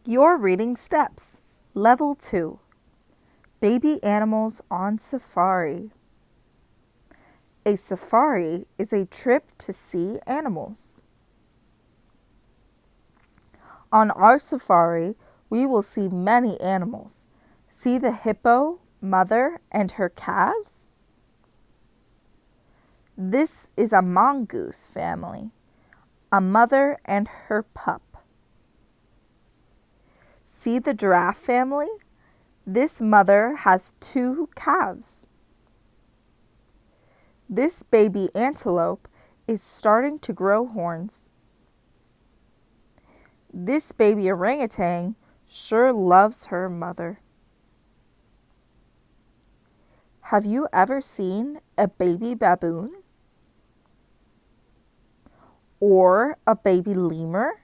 Your reading steps. Level 2. Baby animals on safari. A safari is a trip to see animals. On our safari, we will see many animals. See the hippo, mother, and her calves? This is a mongoose family, a mother and her pup. See the giraffe family? This mother has 2 calves. This baby antelope is starting to grow horns. This baby orangutan sure loves her mother. Have you ever seen a baby baboon? Or a baby lemur?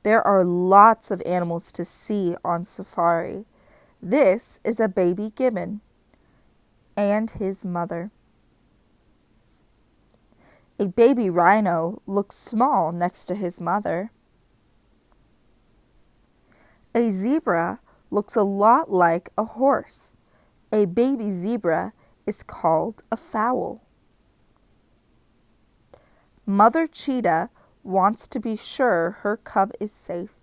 There are lots of animals to see on safari. This is a baby gibbon and his mother. A baby rhino looks small next to his mother. A zebra looks a lot like a horse. A baby zebra is called a foal. Mother cheetah wants to be sure her cub is safe.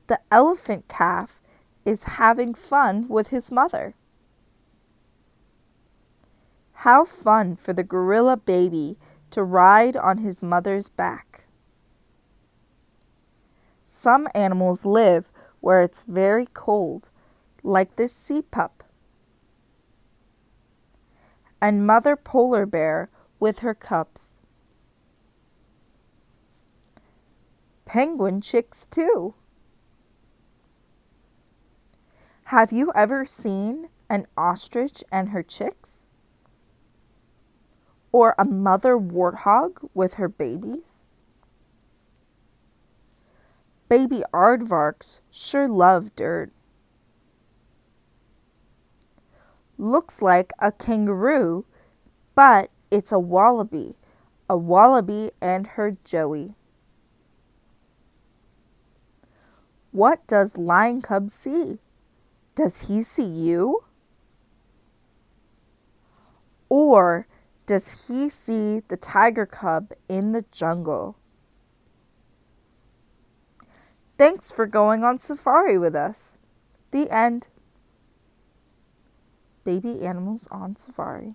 The elephant calf is having fun with his mother. How fun for the gorilla baby to ride on his mother's back. Some animals live where it's very cold, like this sea pup. And mother polar bear with her cubs. Penguin chicks too. Have you ever seen an ostrich and her chicks? Or a mother warthog with her babies? Baby aardvarks sure love dirt. Looks like a kangaroo, but it's a wallaby and her joey. What does lion cub see? Does he see you? Or does he see the tiger cub in the jungle? Thanks for going on safari with us. The end. Baby animals on safari.